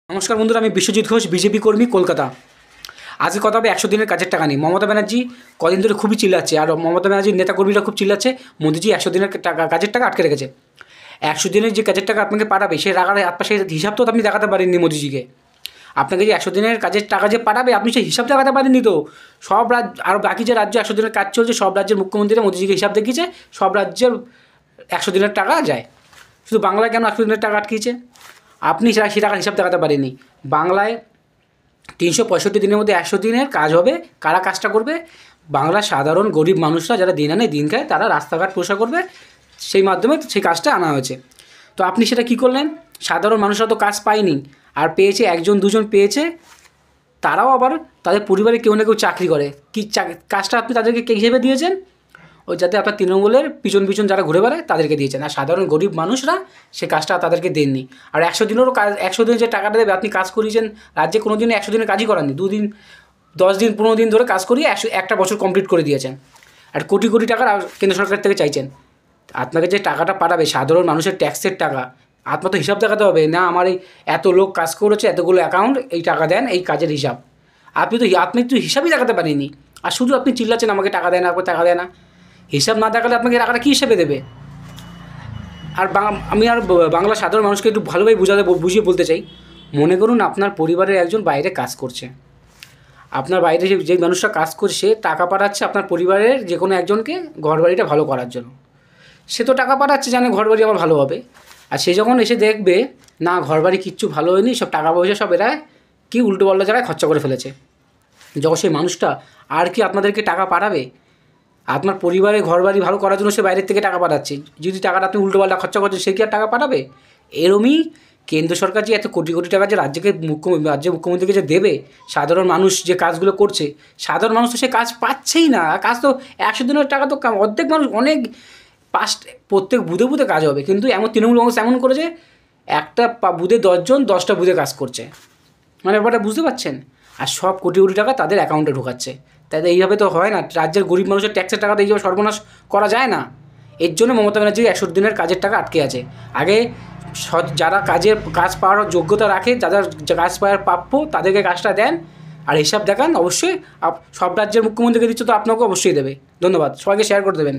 নমস্কার বন্ধুরা, আমি বিশ্বজিৎ ঘোষ, বিজেপি কর্মী, কলকাতা। আজকে কথা হবে 100 দিনের কাজের টাকা নিয়ে। মমতা ব্যানার্জি কদিন ধরে খুবই চিল্লাচ্ছে, আর মমতা ব্যানার্জির নেতাকর্মীরা খুব চিল্লাচ্ছে মোদিজি 100 দিনের কাজের টাকা আটকে রেখেছে। 100 দিনের যে কাজের টাকা আপনাকে পাঠাবে, সে টাকার সেই হিসাব তো আপনি দেখাতে পারেননি মোদিজিকে। আপনাকে যে 100 দিনের কাজের টাকা যে পাঠাবে, আপনি সেই হিসাব দেখাতে পারেননি। তো সব রাজ্য আর বাকি যে রাজ্য 100 দিনের কাজ চলছে, সব রাজ্যের মুখ্যমন্ত্রীরা মোদিজিকে হিসাব দেখিয়েছে, সব রাজ্যের 100 দিনের টাকা যায়। শুধু বাংলায় কেন 100 দিনের টাকা আটকিয়েছে? আপনি সে টাকার হিসাব দেখাতে পারেননি। বাংলায় 365 দিনের মধ্যে 100 দিনের কাজ হবে। কারা কাজটা করবে? বাংলার সাধারণ গরিব মানুষরা, যারা দিন আনে দিন খায়, তারা রাস্তাঘাট পরিষ্কার করবে। সেই মাধ্যমে সেই কাজটা আনা হয়েছে। তো আপনি সেটা কী করলেন? সাধারণ মানুষরা তো কাজ পায়নি, আর পেয়েছে একজন দুজন পেয়েছে, তারাও আবার তাদের পরিবারে কেউ না কেউ চাকরি করে। কাজটা আপনি তাদেরকে কে হিসেবে দিয়েছেন? ওই যাতে আপনার তৃণমূলের পিছন পিছন যারা ঘুরে বেড়ায় তাদেরকে দিয়েছেন, আর সাধারণ গরিব মানুষরা সে কাজটা তাদেরকে দেননি। আর 100 দিনেরও কাজ, 100 দিনের যে টাকাটা দেবে, আপনি কাজ করিয়েছেন রাজ্যে, কোনো দিন 100 দিনের কাজই করাননি। 2 দিন, 10 দিন, 15 দিন ধরে কাজ করিয়ে একটা বছর কমপ্লিট করে দিয়েছেন, আর কোটি কোটি টাকা কেন্দ্র সরকার থেকে চাইছেন। আপনাকে যে টাকাটা পাঠাবে, সাধারণ মানুষের ট্যাক্সের টাকা, আপনার তো হিসাব দেখাতে হবে না। আমার এই এত লোক কাজ করেছে, এতগুলো অ্যাকাউন্ট, এই টাকা দেন, এই কাজের হিসাব। আপনি তো হিসাবই দেখাতে পারেননি, আর শুধু আপনি চিল্লাচ্ছেন আমাকে টাকা দেয় না, আমাকে টাকা দেয় না। হিসাব না দেখালে আপনাকে টাকাটা কী হিসেবে দেবে? আর আমি বাংলা সাধারণ মানুষকে একটু ভালোভাবে বুঝিয়ে বলতে চাই। মনে করুন আপনার পরিবারের একজন বাইরে কাজ করছে, আপনার বাইরে যে মানুষটা কাজ করছে টাকা পাঠাচ্ছে আপনার পরিবারের যে কোনো একজনকে ঘরবাড়িটা ভালো করার জন্য। সে তো টাকা পাঠাচ্ছে, জানে ঘরবাড়ি আমার ভালো হবে। আর সে যখন এসে দেখবে না, ঘরবাড়ি কিচ্ছু ভালো হয়নি, সব টাকা পয়সা সব এরা কি উল্টোপাল্টা জায়গায় খরচা করে ফেলেছে, যখন সেই মানুষটা আর কি আপনাদেরকে টাকা পাঠাবে? আপনার পরিবারে ঘরবাড়ি ভালো করার জন্য সে বাইরের থেকে টাকা পাঠাচ্ছে, যদি টাকাটা আপনি উল্টোপাল্টা খরচা করছেন, সে কি আর টাকা পাঠাবে? এরমই কেন্দ্র সরকার যে এত কোটি কোটি টাকা যে রাজ্যের মুখ্যমন্ত্রীকে যে দেবে, সাধারণ মানুষ যে কাজগুলো করছে, সাধারণ মানুষ তো সে কাজ পাচ্ছেই না। কাজ তো 100 দিনের টাকা তো অর্ধেক মানুষ, অনেক প্রত্যেক বুধে বুধে কাজ হবে, কিন্তু এমন তৃণমূল কংগ্রেস এমন করেছে, একটা বুধে 10 জন 10টা বুধে কাজ করছে। মানে ব্যাপারটা বুঝতে পারছেন? আর সব কোটি কোটি টাকা তাদের অ্যাকাউন্টে ঢোকাচ্ছে। তাই এইভাবে তো হয় না, রাজ্যের গরিব মানুষের ট্যাক্সের টাকা তো এইভাবে সর্বনাশ করা যায় না। এর জন্য মমতা ব্যানার্জি 100 দিনের কাজের টাকা আটকে আছে। আগে যারা কাজ পাওয়ার যোগ্যতা রাখে, যাদের কাজ পাওয়ার প্রাপ্য, তাদেরকে কাজটা দেন, আর হিসাব দেখান। অবশ্যই সব রাজ্যের মুখ্যমন্ত্রীকে দিচ্ছে, তো আপনাকেও অবশ্যই দেবে। ধন্যবাদ, সবাইকে শেয়ার করে দেবেন।